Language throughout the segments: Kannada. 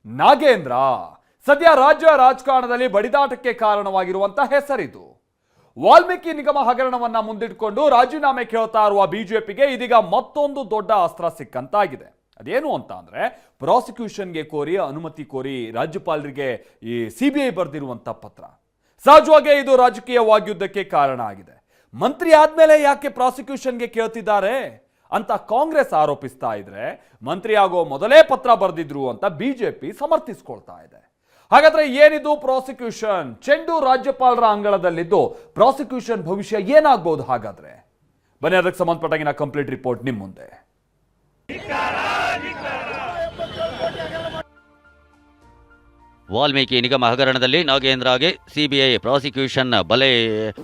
ನಾಗೇಂದ್ರ ಸದ್ಯ ರಾಜ್ಯ ರಾಜಕಾರಣದಲ್ಲಿ ಬಡಿದಾಟಕ್ಕೆ ಕಾರಣವಾಗಿರುವಂತ ಹೆಸರಿದು. ವಾಲ್ಮೀಕಿ ನಿಗಮ ಹಗರಣವನ್ನ ಮುಂದಿಟ್ಕೊಂಡು ರಾಜೀನಾಮೆ ಕೇಳ್ತಾ ಇರುವ ಬಿಜೆಪಿಗೆ ಇದೀಗ ಮತ್ತೊಂದು ದೊಡ್ಡ ಅಸ್ತ್ರ ಸಿಕ್ಕಂತಾಗಿದೆ. ಅದೇನು ಅಂತ ಅಂದ್ರೆ ಪ್ರಾಸಿಕ್ಯೂಷನ್ಗೆ ಕೋರಿ ಅನುಮತಿ ಕೋರಿ ರಾಜ್ಯಪಾಲರಿಗೆ ಈ ಸಿಬಿಐ ಬರೆದಿರುವಂತ ಪತ್ರ. ಸಹಜವಾಗಿ ಇದು ರಾಜಕೀಯವಾಗ್ಯುದ್ದಕ್ಕೆ ಕಾರಣ ಆಗಿದೆ. ಮಂತ್ರಿ ಆದ್ಮೇಲೆ ಯಾಕೆ ಪ್ರಾಸಿಕ್ಯೂಷನ್ಗೆ ಕೇಳ್ತಿದ್ದಾರೆ ಅಂತ ಕಾಂಗ್ರೆಸ್ ಆರೋಪಿಸ್ತಾ ಇದ್ರೆ, ಮಂತ್ರಿ ಆಗೋ ಮೊದಲೇ ಪತ್ರ ಬರೆದಿದ್ರು ಅಂತ ಬಿಜೆಪಿ ಸಮರ್ಥಿಸಿಕೊಳ್ತಾ ಇದೆ. ಹಾಗಾದ್ರೆ ಏನಿದು ಪ್ರಾಸಿಕ್ಯೂಷನ್? ಚೆಂಡು ರಾಜ್ಯಪಾಲರ ಅಂಗಳದಲ್ಲಿದ್ದು ಪ್ರಾಸಿಕ್ಯೂಷನ್ ಭವಿಷ್ಯ ಏನಾಗಬಹುದು? ಹಾಗಾದ್ರೆ ಬನ್ನಿ ಅದಕ್ಕೆ ಸಂಬಂಧಪಟ್ಟಾಗಿನ ಕಂಪ್ಲೀಟ್ ರಿಪೋರ್ಟ್ ನಿಮ್ಮ ಮುಂದೆ. ವಾಲ್ಮೀಕಿ ನಿಗಮ ಹಗರಣದಲ್ಲಿ ನಾಗೇಂದ್ರಗೆ ಸಿಬಿಐ ಪ್ರಾಸಿಕ್ಯೂಷನ್ ಬಲೆ.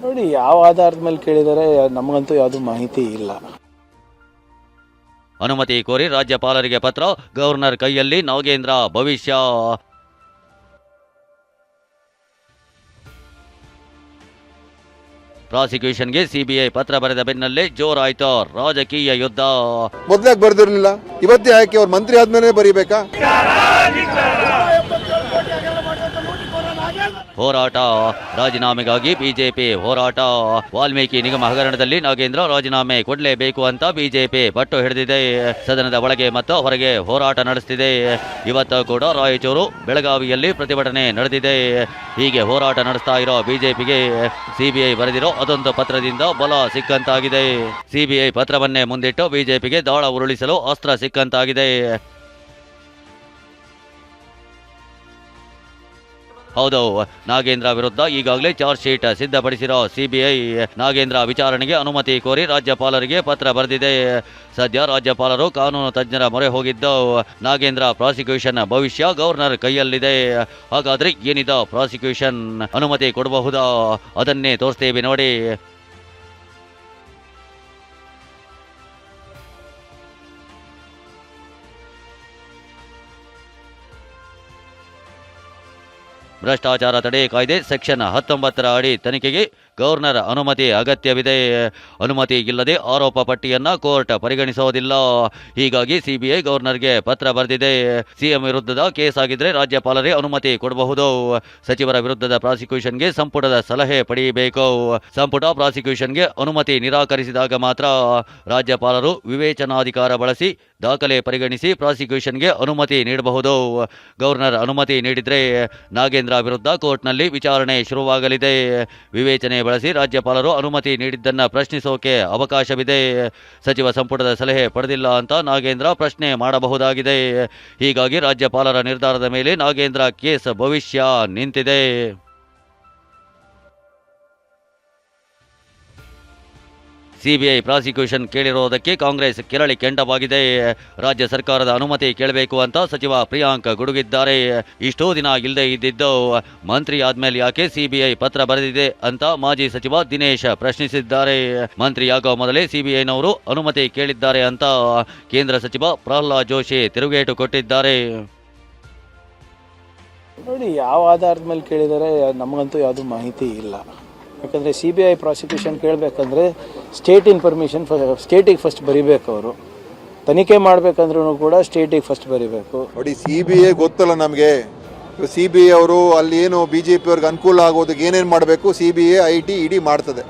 ನೋಡಿ, ಯಾವ ಆಧಾರದ ಮೇಲೆ ಕೇಳಿದರೆ ನಮಗಂತೂ ಯಾವುದು ಮಾಹಿತಿ ಇಲ್ಲ. ಅನುಮತಿ ಕೋರಿ ರಾಜ್ಯಪಾಲರಿಗೆ ಪತ್ರ, ಗವರ್ನರ್ ಕೈಯಲ್ಲಿ ನಾಗೇಂದ್ರ ಭವಿಷ್ಯ. ಪ್ರಾಸಿಕ್ಯೂಷನ್ಗೆ ಸಿಬಿಐ ಪತ್ರ ಬರೆದ ಬೆನ್ನಲ್ಲೇ ಜೋರಾಯ್ತು ರಾಜಕೀಯ ಯುದ್ಧ. ಮೊದಲಾಗಿ ಬರೆದಿರಲಿಲ್ಲ, ಇವತ್ತೇ ಯಾಕೆ ಅವ್ರ ಮಂತ್ರಿ ಆದ್ಮೇಲೆ ಬರೀಬೇಕಾ? ಹೋರಾಟ, ರಾಜೀನಾಮೆಗಾಗಿ ಬಿಜೆಪಿ ಹೋರಾಟ. ವಾಲ್ಮೀಕಿ ನಿಗಮ ಹಗರಣದಲ್ಲಿ ನಾಗೇಂದ್ರ ರಾಜೀನಾಮೆ ಕೊಡಲೇಬೇಕು ಅಂತ ಬಿಜೆಪಿ ಪಟ್ಟು ಹಿಡಿದಿದೆ. ಸದನದ ಒಳಗೆ ಮತ್ತು ಹೊರಗೆ ಹೋರಾಟ ನಡೆಸುತ್ತಿದೆ. ಇವತ್ತು ಕೂಡ ರಾಯಚೂರು, ಬೆಳಗಾವಿಯಲ್ಲಿ ಪ್ರತಿಭಟನೆ ನಡೆದಿದೆ. ಹೀಗೆ ಹೋರಾಟ ನಡೆಸ್ತಾ ಇರೋ ಬಿಜೆಪಿಗೆ ಸಿಬಿಐ ಬರೆದಿರೋ ಅದೊಂದು ಪತ್ರದಿಂದ ಬಲ ಸಿಕ್ಕಂತಾಗಿದೆ. ಸಿಬಿಐ ಪತ್ರವನ್ನೇ ಮುಂದಿಟ್ಟು ಬಿಜೆಪಿಗೆ ದಾಳ ಉರುಳಿಸಲು ಅಸ್ತ್ರ ಸಿಕ್ಕಂತಾಗಿದೆ. ಹೌದು, ನಾಗೇಂದ್ರ ವಿರುದ್ಧ ಈಗಾಗಲೇ ಚಾರ್ಜ್ ಶೀಟ್ ಸಿದ್ಧಪಡಿಸಿರೋ ಸಿಬಿಐ ನಾಗೇಂದ್ರ ವಿಚಾರಣೆಗೆ ಅನುಮತಿ ಕೋರಿ ರಾಜ್ಯಪಾಲರಿಗೆ ಪತ್ರ ಬರೆದಿದೆ. ಸದ್ಯ ರಾಜ್ಯಪಾಲರು ಕಾನೂನು ತಜ್ಞರ ಮೊರೆ ಹೋಗಿದ್ದು, ನಾಗೇಂದ್ರ ಪ್ರಾಸಿಕ್ಯೂಷನ್ ಭವಿಷ್ಯ ಗವರ್ನರ್ ಕೈಯಲ್ಲಿದೆ. ಹಾಗಾದ್ರೆ ಏನಿದೆ ಪ್ರಾಸಿಕ್ಯೂಷನ್? ಅನುಮತಿ ಕೊಡಬಹುದಾ? ಅದನ್ನೇ ತೋರಿಸ್ತೇವೆ ನೋಡಿ. ಭ್ರಷ್ಟಾಚಾರ ತಡೆ ಕಾಯ್ದೆ ಸೆಕ್ಷನ್ 19 ಅಡಿ ತನಿಖೆಗೆ ಗವರ್ನರ್ ಅನುಮತಿ ಅಗತ್ಯವಿದೆ. ಅನುಮತಿ ಇಲ್ಲದೆ ಆರೋಪ ಪಟ್ಟಿಯನ್ನ ಕೋರ್ಟ್ ಪರಿಗಣಿಸೋದಿಲ್ಲ. ಹೀಗಾಗಿ ಸಿಬಿಐ ಗವರ್ನರ್ಗೆ ಪತ್ರ ಬರೆದಿದೆ. ಸಿಎಂ ವಿರುದ್ಧದ ಕೇಸ್ ಆಗಿದ್ರೆ ರಾಜ್ಯಪಾಲರೇ ಅನುಮತಿ ಕೊಡಬಹುದು. ಸಚಿವರ ವಿರುದ್ಧದ ಪ್ರಾಸಿಕ್ಯೂಷನ್ಗೆ ಸಂಪುಟದ ಸಲಹೆ ಪಡೆಯಬೇಕು. ಸಂಪುಟ ಪ್ರಾಸಿಕ್ಯೂಷನ್ಗೆ ಅನುಮತಿ ನಿರಾಕರಿಸಿದಾಗ ಮಾತ್ರ ರಾಜ್ಯಪಾಲರು ವಿವೇಚನಾಧಿಕಾರ ಬಳಸಿ ದಾಖಲೆ ಪರಿಗಣಿಸಿ ಪ್ರಾಸಿಕ್ಯೂಷನ್ಗೆ ಅನುಮತಿ ನೀಡಬಹುದು. ಗವರ್ನರ್ ಅನುಮತಿ ನೀಡಿದ್ರೆ ನಾಗೇಂದ್ರ ವಿರುದ್ಧ ಕೋರ್ಟ್ನಲ್ಲಿ ವಿಚಾರಣೆ ಶುರುವಾಗಲಿದೆ. ವಿವೇಚನೆ ಬಳಸಿ ರಾಜ್ಯಪಾಲರು ಅನುಮತಿ ನೀಡಿದ್ದನ್ನ ಪ್ರಶ್ನಿಸೋಕೆ ಅವಕಾಶವಿದೆ. ಸಚಿವ ಸಂಪುಟದ ಸಲಹೆ ಪಡೆದಿಲ್ಲ ಅಂತ ನಾಗೇಂದ್ರ ಪ್ರಶ್ನೆ ಮಾಡಬಹುದಾಗಿದೆ. ಹೀಗಾಗಿ ರಾಜ್ಯಪಾಲರ ನಿರ್ಧಾರದ ಮೇಲೆ ನಾಗೇಂದ್ರ ಕೇಸ್ ಭವಿಷ್ಯ ನಿಂತಿದೆ. ಸಿಬಿಐ ಪ್ರಾಸಿಕ್ಯೂಷನ್ ಕೇಳಿರೋದಕ್ಕೆ ಕಾಂಗ್ರೆಸ್ ಕೆರಳಿ ಕೆಂಡವಾಗಿದೆ. ರಾಜ್ಯ ಸರ್ಕಾರದ ಅನುಮತಿ ಕೇಳಬೇಕು ಅಂತ ಸಚಿವ ಪ್ರಿಯಾಂಕ್ ಗುಡುಗಿದ್ದಾರೆ. ಇಷ್ಟೋ ದಿನ ಇಲ್ಲದೆ ಇದ್ದಿದ್ದು ಮಂತ್ರಿ ಆದ್ಮೇಲೆ ಯಾಕೆ ಸಿಬಿಐ ಪತ್ರ ಬರೆದಿದೆ ಅಂತ ಮಾಜಿ ಸಚಿವ ದಿನೇಶ್ ಪ್ರಶ್ನಿಸಿದ್ದಾರೆ. ಮಂತ್ರಿಯಾಗೋ ಮೊದಲೇ ಸಿಬಿಐನವರು ಅನುಮತಿ ಕೇಳಿದ್ದಾರೆ ಅಂತ ಕೇಂದ್ರ ಸಚಿವ ಪ್ರಹ್ಲಾದ್ ಜೋಶಿ ತಿರುಗೇಟು ಕೊಟ್ಟಿದ್ದಾರೆ. ನೋಡಿ, ಯಾವ ಆಧಾರದ ಮೇಲೆ ಕೇಳಿದರೆ ನಮಗಂತೂ ಯಾವುದು ಮಾಹಿತಿ ಇಲ್ಲ. ಯಾಕಂದರೆ ಸಿಬಿಐ ಪ್ರಾಸಿಕ್ಯೂಷನ್ ಕೇಳಬೇಕಂದ್ರೆ ಸ್ಟೇಟಿಗೆ ಫಸ್ಟ್ ಬರೀಬೇಕು. ಅವರು ತನಿಖೆ ಮಾಡಬೇಕಂದ್ರೂ ಕೂಡ ಸ್ಟೇಟಿಗೆ ಫಸ್ಟ್ ಬರೀಬೇಕು. ನೋಡಿ, ಸಿಬಿಐ ಗೊತ್ತಲ್ಲ ನಮಗೆ. ಸಿಬಿಐ ಅವರು ಅಲ್ಲಿ ಏನು ಬಿಜೆಪಿ ಅವ್ರಿಗೆ ಅನುಕೂಲ ಆಗೋದಕ್ಕೆ ಏನೇನು ಮಾಡಬೇಕು ಸಿಬಿಐ ಇಡಿ ಮಾಡ್ತದೆ.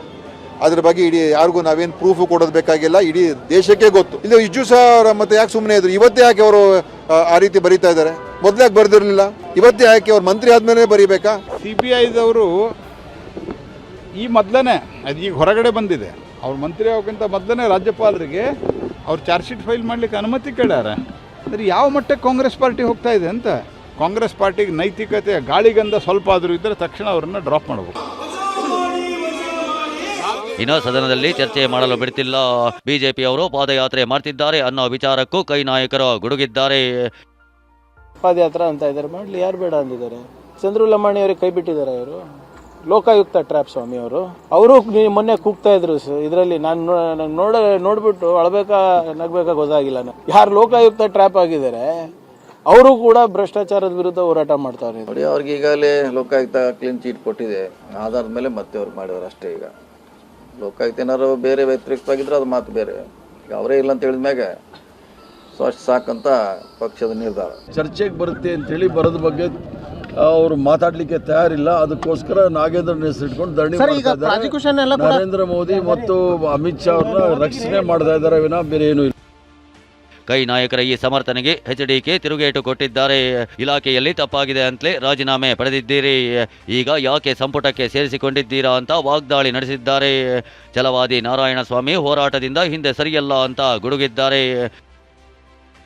ಅದ್ರ ಬಗ್ಗೆ ಇಡೀ ಯಾರಿಗೂ ನಾವೇನು ಪ್ರೂಫ್ ಕೊಡೋದು ಬೇಕಾಗಿಲ್ಲ, ಇಡೀ ದೇಶಕ್ಕೆ ಗೊತ್ತು. ಇಲ್ಲಿ ಇಜ್ಜು ಸರ್ ಮತ್ತೆ ಯಾಕೆ ಸುಮ್ಮನೆ ಇದ್ರು? ಇವತ್ತೇ ಯಾಕೆ ಅವರು ಆ ರೀತಿ ಬರೀತಾ ಇದ್ದಾರೆ? ಮೊದಲಾಗಿ ಬರೆದಿರಲಿಲ್ಲ, ಇವತ್ತೇ ಯಾಕೆ ಅವ್ರ ಮಂತ್ರಿ ಆದ್ಮೇಲೆ ಬರೀಬೇಕಾ? ಸಿಬಿಐದವರು ಈ ಮೊದಲನೇ ಅದು ಈಗ ಹೊರಗಡೆ ಬಂದಿದೆ. ಅವ್ರ ಮಂತ್ರಿ ಆಗೋಕ್ಕಿಂತ ಮೊದಲನೇ ರಾಜ್ಯಪಾಲರಿಗೆ ಅವ್ರು ಚಾರ್ಜ್ ಶೀಟ್ ಫೈಲ್ ಮಾಡಲಿಕ್ಕೆ ಅನುಮತಿ ಕೇಳ್ಯಾರ. ಅಂದರೆ ಯಾವ ಮಟ್ಟಕ್ಕೆ ಕಾಂಗ್ರೆಸ್ ಪಾರ್ಟಿ ಹೋಗ್ತಾ ಇದೆ ಅಂತ. ಕಾಂಗ್ರೆಸ್ ಪಾರ್ಟಿಗೆ ನೈತಿಕತೆ ಗಾಳಿಗಂಧ ಸ್ವಲ್ಪ ಆದರೂ ಇದ್ದರೆ ತಕ್ಷಣ ಅವರನ್ನು ಡ್ರಾಪ್ ಮಾಡಬೇಕು. ಇನ್ನು ಸದನದಲ್ಲಿ ಚರ್ಚೆ ಮಾಡಲು ಬಿಡ್ತಿಲ್ಲ. ಬಿಜೆಪಿ ಅವರು ಪಾದಯಾತ್ರೆ ಮಾಡ್ತಿದ್ದಾರೆ ಅನ್ನೋ ವಿಚಾರಕ್ಕೂ ಕೈ ನಾಯಕರು ಗುಡುಗಿದ್ದಾರೆ. ಪಾದಯಾತ್ರೆ ಅಂತ ಇದ್ದಾರೆ, ಮಾಡಲಿ, ಯಾರು ಬೇಡ ಅಂದಿದ್ದಾರೆ? ಚಂದ್ರು ಲಮಾಣಿ ಅವರಿಗೆ ಕೈ ಬಿಟ್ಟಿದ್ದಾರೆ. ಅವರು ಲೋಕಾಯುಕ್ತ ಟ್ರ್ಯಾಪ್ ಸ್ವಾಮಿ ಅವರು ಮೊನ್ನೆ ಕೂಗ್ತಾ ಇದ್ರು ಇದರಲ್ಲಿ. ನಾನು ನೋಡ್ಬಿಟ್ಟು ಅಳಬೇಕಾ ನಗ್ಬೇಕಾ ಗೊತ್ತಾಗಿಲ್ಲ. ಯಾರು ಲೋಕಾಯುಕ್ತ ಟ್ರ್ಯಾಪ್ ಆಗಿದ್ದಾರೆ ಅವರು ಕೂಡ ಭ್ರಷ್ಟಾಚಾರದ ವಿರುದ್ಧ ಹೋರಾಟ ಮಾಡ್ತಾರೆ. ನೋಡಿ, ಅವ್ರಿಗೆ ಈಗಾಗಲೇ ಲೋಕಾಯುಕ್ತ ಕ್ಲೀನ್ ಚೀಟ್ ಕೊಟ್ಟಿದೆ. ಆಧಾರದ ಮೇಲೆ ಮತ್ತೆ ಅವ್ರು ಮಾಡಿದ್ರು ಅಷ್ಟೇ. ಈಗ ಲೋಕಾಯುಕ್ತ ಏನಾದ್ರು ಬೇರೆ ವ್ಯತಿರಿಕ್ತವಾಗಿದ್ರೆ ಅದು ಮಾತು ಬೇರೆ. ಈಗ ಅವರೇ ಇಲ್ಲ ಅಂತ ಹೇಳಿದ್ಮ್ಯಾಗ ಸೊ ಅಷ್ಟು ಸಾಕಂತ ಪಕ್ಷದ ನಿರ್ಧಾರ. ಚರ್ಚೆಗೆ ಬರುತ್ತೆ ಅಂತೇಳಿ ಬರೋದ ಬಗ್ಗೆ ಅವರು ಮಾತಾಡಲಿಕ್ಕೆ ತಯಾರಿಲ್ಲ. ಅದಕ್ಕೋಸ್ಕರ ನಾಗೇಂದ್ರನ ಹೆಸರಿಟ್ಕೊಂಡು ಧರಣಿ ಮಾಡ್ತಾ ಇದ್ದಾರೆ. ನರೇಂದ್ರ ಮೋದಿ ಮತ್ತು ಅಮಿತ್ ಶಾ ಅವ್ರನ್ನ ರಕ್ಷಣೆ ಮಾಡ್ತಾ ಇದ್ದಾರೆ ವಿನಃ ಬೇರೆ ಏನೂ ಇಲ್ಲ. ಕೈ ನಾಯಕರ ಈ ಸಮರ್ಥನೆಗೆ ಎಚ್ಡಿಕೆ ತಿರುಗೇಟು ಕೊಟ್ಟಿದ್ದಾರೆ. ಇಲಾಖೆಯಲ್ಲಿ ತಪ್ಪಾಗಿದೆ ಅಂತಲೇ ರಾಜೀನಾಮೆ ಪಡೆದಿದ್ದೀರಿ, ಈಗ ಯಾಕೆ ಸಂಪುಟಕ್ಕೆ ಸೇರಿಸಿಕೊಂಡಿದ್ದೀರಾ ಅಂತ ವಾಗ್ದಾಳಿ ನಡೆಸಿದ್ದಾರೆ. ಛಲವಾದಿ ನಾರಾಯಣಸ್ವಾಮಿ ಹೋರಾಟದಿಂದ ಹಿಂದೆ ಸರಿಯಲ್ಲ ಅಂತ ಗುಡುಗಿದ್ದಾರೆ.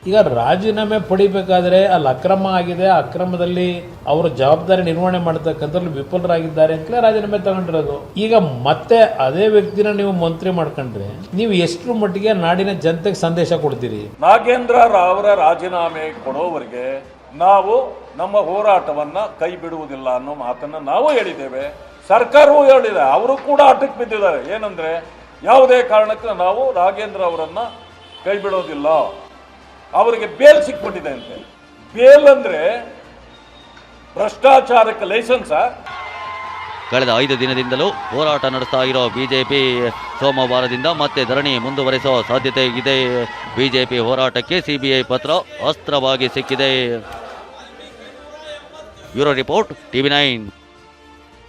ಈಗ ರಾಜೀನಾಮೆ ಪಡಿಬೇಕಾದ್ರೆ ಅಲ್ಲಿ ಅಕ್ರಮ ಆಗಿದೆ, ಅಕ್ರಮದಲ್ಲಿ ಅವರು ಜವಾಬ್ದಾರಿ ನಿರ್ವಹಣೆ ಮಾಡ್ತಕ್ಕಂಥಲ್ಲಿ ವಿಫಲರಾಗಿದ್ದಾರೆ ಅಂತಲೇ ರಾಜೀನಾಮೆ ತಗೊಂಡಿರೋದು. ಈಗ ಮತ್ತೆ ಅದೇ ವ್ಯಕ್ತಿನ ನೀವು ಮಂತ್ರಿ ಮಾಡ್ಕೊಂಡ್ರೆ ನೀವು ಎಷ್ಟು ಮಟ್ಟಿಗೆ ನಾಡಿನ ಜನತೆಗೆ ಸಂದೇಶ ಕೊಡ್ತೀರಿ? ನಾಗೇಂದ್ರ ಅವರ ರಾಜೀನಾಮೆ ಕೊಡೋವರೆಗೆ ನಾವು ನಮ್ಮ ಹೋರಾಟವನ್ನ ಕೈ ಬಿಡುವುದಿಲ್ಲ ಅನ್ನೋ ಮಾತನ್ನ ನಾವು ಹೇಳಿದ್ದೇವೆ, ಸರ್ಕಾರವೂ ಹೇಳಿದೆ. ಅವರು ಕೂಡ ಆಟಕ್ಕೆ ಬಿದ್ದಿದ್ದಾರೆ. ಏನಂದ್ರೆ ಯಾವುದೇ ಕಾರಣಕ್ಕೂ ನಾವು ನಾಗೇಂದ್ರ ಅವರನ್ನ ಕೈ ಬಿಡೋದಿಲ್ಲ, ಅವರಿಗೆ ಬೇಲ್ ಸಿಕ್ಬಿಟ್ಟಿದೆ ಅಂತೆ. ಬೇಲ್ ಅಂದ್ರೆ ಭ್ರಷ್ಟಾಚಾರಕ್ಕೆ ಲೈಸೆನ್ಸ್. ಕಳೆದ 5 ದಿನದಿಂದಲೂ ಹೋರಾಟ ನಡೆಸ್ತಾ ಇರೋ ಬಿಜೆಪಿ ಸೋಮವಾರದಿಂದ ಮತ್ತೆ ಧರಣಿ ಮುಂದುವರಿಸೋ ಸಾಧ್ಯತೆ ಇದೆ. ಬಿಜೆಪಿ ಹೋರಾಟಕ್ಕೆ ಸಿಬಿಐ ಪತ್ರ ಅಸ್ತ್ರವಾಗಿ ಸಿಕ್ಕಿದೆ. Bureau report, TV9.